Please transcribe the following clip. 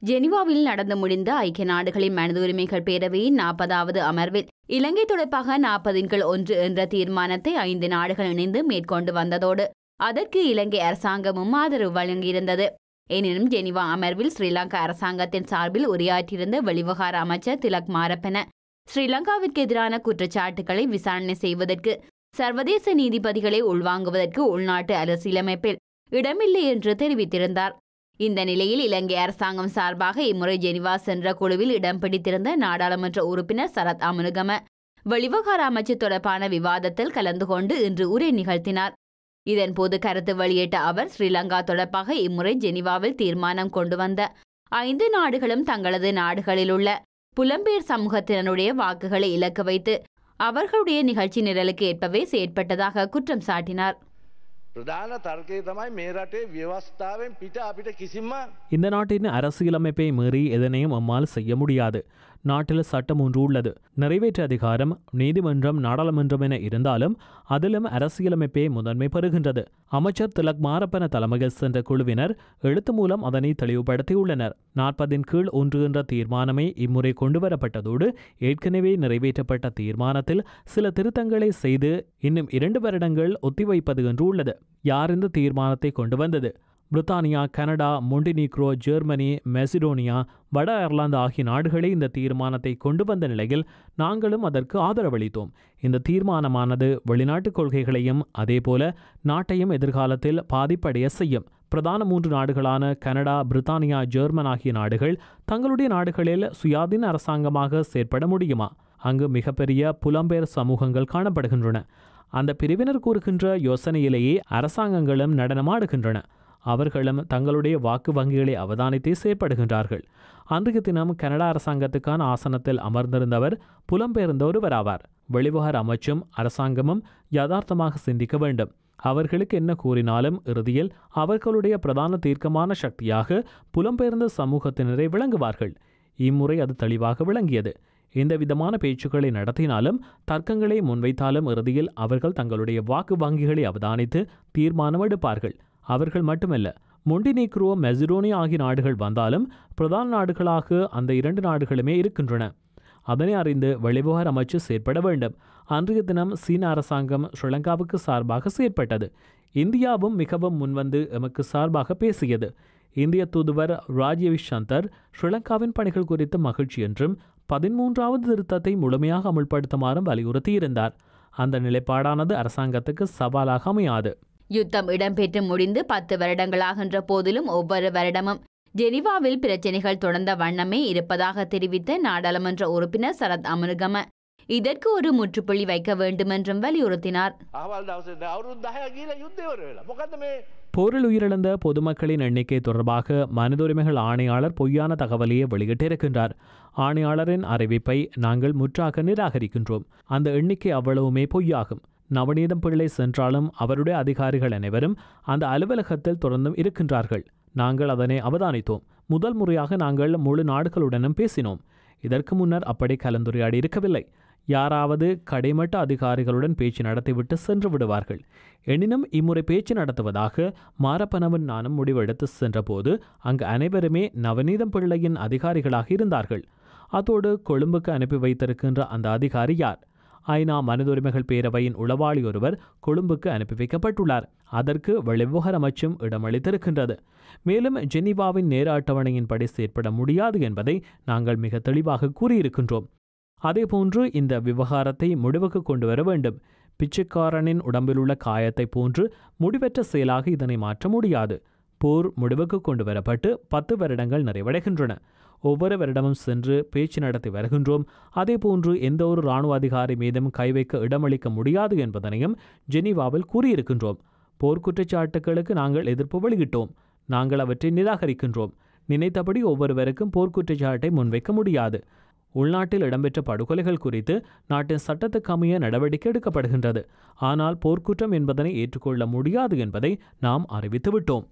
ஜெனீவாவில் நடந்து முடிந்த ஐக்கிய நாடுகளின் மனித உரிமைகள் பேரவையின் 40வது அமர்வில் இலங்கை தொடர்பாக 40-1 என்ற தீர்மானத்தை 5 நாடுகள் இணைந்து மேற்கொண்டு வந்ததோடு அதற்கு இலங்கை அரசாங்கமும் ஆதரவு வழங்கியிருந்தது. எனினும் ஜெனீவா அமர்வில் ஸ்ரீலங்கா அரசாங்கத்தின் சார்பில் உரையாற்றியிருந்த வெளிவிவகார அமைச்சர் திலக் மாரப்பன ஸ்ரீலங்காவிற்கு எதிரான குற்றச்சாட்டுகளை விசாரணை செய்வதற்கு சர்வதேச நீதிபதிகளை உள்வாங்குவதற்கு உள்நாட்டு அரசியலமைப்பில் இடமில்லை என்று தெரிவித்திருந்தார். இந்த நிலையில் இலங்கை அரசாங்கம் சார்பாக இம்முறை ஜெனீவா சென்ற குழுவில் இடம் பிடித்திருந்த நாடாளுமன்ற உறுப்பினர் சரத் அமுனுகம வெளிவிவகார அமைச்சு தொடர்பான விவாதத்தில் கலந்து கொண்டு இன்று உரை நிகழ்த்தினார். இதன்போது கருத்து வெளியிட்ட அவர் ஸ்ரீலங்கா தொடர்பாக இம்முறை ஜெனீவாவில் தீர்மானம் கொண்டு வந்த 5 நாடுகளும் தங்களது நாடுகளிலுள்ள புலம்பெயர் சமூகத்தினருடைய வாக்குகளை இலக்கு வைத்து அவர்களுடைய நிகழ்ச்சி நிரலுக்கு ஏற்பவே செயற்பட்டதாக குற்றம் சாட்டினார். இந்த நாட்டின் அரசியலமைப்பை மீறி எதனையும் அம்மால் செய்ய முடியாது. நாட்டில் சட்டம் ஒன்று உள்ளது. நிறைவேற்று அதிகாரம் நீதிமன்றம் நாடாளுமன்றம் என இருந்தாலும் அதிலும் அரசியலமைப்பே முதன்மை பெறுகின்றது. அமைச்சர் திலக் மாரப்பன தலைமையில் சென்ற குழுவினர் எழுத்து மூலம் அதனை தெளிவுபடுத்தியுள்ளனர். 40-1 என்ற தீர்மானமே இம்முறை கொண்டுவரப்பட்டதோடு ஏற்கனவே நிறைவேற்றப்பட்ட தீர்மானத்தில் சில திருத்தங்களை செய்து இன்னும் 2 வருடங்கள் ஒத்திவைப்பது என்று உள்ளது. யார் இந்த தீர்மானத்தை கொண்டு வந்தது? பிரித்தானியா, கனடா, மொண்டினீக்ரோ, ஜெர்மனி, மெசிடோனியா, வட அயர்லாந்து ஆகிய நாடுகளே இந்த தீர்மானத்தை கொண்டு வந்த நிலையில் நாங்களும் அதற்கு ஆதரவளித்தோம். இந்த தீர்மானமானது வெளிநாட்டு கொள்கைகளையும் அதேபோல நாட்டையும் எதிர்காலத்தில் பாதிப்படைய செய்யும். பிரதான 3 நாடுகளான கனடா, பிரித்தானியா, ஜெர்மன் ஆகிய நாடுகள் தங்களுடைய நாடுகளில் சுயாதீன அரசாங்கமாக செயற்பட முடியுமா? அங்கு மிகப்பெரிய புலம்பெயர் சமூகங்கள் காணப்படுகின்றன. அந்த பிரிவினர் கூறுகின்ற யோசனையிலேயே அரசாங்கங்களும் நடனமாடுகின்றன. அவர்களும் தங்களுடைய வாக்கு வங்கிகளை அவதானித்தே செயற்படுகின்றார்கள். அன்றைய தினம் கனடா அரசாங்கத்துக்கான ஆசனத்தில் அமர்ந்திருந்தவர் புலம்பெயர்ந்த ஒருவராவார். வெளிவிவகார அமைச்சும் அரசாங்கமும் யதார்த்தமாக சிந்திக்க வேண்டும். அவர்களுக்கு என்ன கூறினாலும் இறுதியில் அவர்களுடைய பிரதான தீர்க்கமான சக்தியாக புலம்பெயர்ந்த சமூகத்தினரை விளங்குவார்கள். இம்முறை அது தெளிவாக விளங்கியது. எந்த விதமான பேச்சுக்களை நடத்தினாலும் தர்க்கங்களை முன்வைத்தாலும் இறுதியில் அவர்கள் தங்களுடைய வாக்கு வங்கிகளை அவதானித்து தீர்மானம் எடுப்பார்கள். அவர்கள் மட்டுமல்ல, மொண்டினீக்ரோ, மெசிடோனியா ஆகிய நாடுகள் வந்தாலும் பிரதான நாடுகளாக அந்த 2 நாடுகளுமே இருக்கின்றன. அதனை அறிந்து வெளிவிவகார அமைச்சு செயற்பட வேண்டும். அன்றைய தினம் சீன அரசாங்கம் ஸ்ரீலங்காவுக்கு சார்பாக செயற்பட்டது. இந்தியாவும் மிகவும் முன்வந்து எமக்கு சார்பாக பேசியது. இந்திய தூதுவர் ராஜேஷ் சந்தர் ஸ்ரீலங்காவின் பணிகள் குறித்து மகிழ்ச்சி என்றும் 13வது திருத்தத்தை முழுமையாக அமுல்படுத்துமாறும் வலியுறுத்தியிருந்தார். அந்த நிலைப்பாடானது அரசாங்கத்துக்கு சவாலாக அமையாது. யுத்தம் இடம்பெற்று முடிந்து 10 வருடங்களாகின்ற போதிலும் ஒவ்வொரு வருடமும் ஜெனீவாவில் பிரச்சினைகள் தொடர்ந்த வண்ணமே இருப்பதாக தெரிவித்த நாடாளுமன்ற உறுப்பினர் சரத் அமுனுகம இதற்கு ஒரு முற்றுப்புள்ளி வைக்க வேண்டுமென்றும் வலியுறுத்தினார். போரில் உயிரிழந்த பொதுமக்களின் எண்ணிக்கை தொடர்பாக மனித உரிமைகள் ஆணையாளர் பொய்யான தகவலையே வெளியிட்டிருக்கின்றார். ஆணையாளரின் அறிவிப்பை நாங்கள் முற்றாக நிராகரிக்கின்றோம். அந்த எண்ணிக்கை அவ்வளவுமே பொய்யாகும். நவநீதம் பிள்ளை சென்றாலும் அவருடைய அதிகாரிகள் அனைவரும் அந்த அலுவலகத்தில் தொடர்ந்தும் இருக்கின்றார்கள். நாங்கள் அதனை அவதானித்தோம். முதல் முறையாக நாங்கள் முழு நாடுகளுடனும் பேசினோம். இதற்கு முன்னர் அப்படி கலந்துரையாடி இருக்கவில்லை. யாராவது கடைமட்ட அதிகாரிகளுடன் பேச்சு நடத்திவிட்டு சென்று விடுவார்கள். எனினும் இம்முறை பேச்சு நடத்துவதாக மாரப்பனவன் நானும் முடிவெடுத்து சென்றபோது அங்கு அனைவருமே நவநீதம் பிள்ளையின் அதிகாரிகளாக இருந்தார்கள். அதோடு கொழும்புக்கு அனுப்பி வைத்திருக்கின்ற அந்த அதிகாரி யார்? ஐநா மனித உரிமைகள் பேரவையின் உளவாளி ஒருவர் கொழும்புக்கு அனுப்பி வைக்கப்பட்டுள்ளார். அதற்கு வெளிவிவகார அமைச்சும் இடமளித்திருக்கின்றது. மேலும் ஜெனீவாவின் நேர அட்டவணையின்படி செயற்பட முடியாது என்பதை நாங்கள் மிக தெளிவாக கூறியிருக்கின்றோம். அதேபோன்று இந்த விவகாரத்தை முடிவுக்கு கொண்டு வர வேண்டும். பிச்சைக்காரனின் உடம்பில் உள்ள காயத்தை போன்று முடிவற்ற செயலாக இதனை மாற்ற முடியாது. போர் முடிவுக்கு கொண்டு வரப்பட்டு 10 வருடங்கள் நிறைவடைகின்றன. ஒவ்வொரு வருடமும் சென்று பேச்சு நடத்தி வருகின்றோம். அதேபோன்று எந்த ஒரு இராணுவ அதிகாரி மீதும் கை வைக்க இடமளிக்க முடியாது என்பதனையும் ஜெனீவாவில் கூறியிருக்கின்றோம். போர்க்குற்றச்சாட்டுகளுக்கு நாங்கள் எதிர்ப்பு வெளியிட்டோம். நாங்கள் அவற்றை நிராகரிக்கின்றோம். நினைத்தபடி ஒவ்வொருவருக்கும் போர்க்குற்றச்சாட்டை முன்வைக்க முடியாது. உள்நாட்டில் இடம்பெற்ற படுகொலைகள் குறித்து நாட்டின் சட்டத்துக்கு அமைய நடவடிக்கை எடுக்கப்படுகின்றது. ஆனால் போர்க்குற்றம் என்பதனை ஏற்றுக்கொள்ள முடியாது என்பதை நாம் அறிவித்துவிட்டோம்.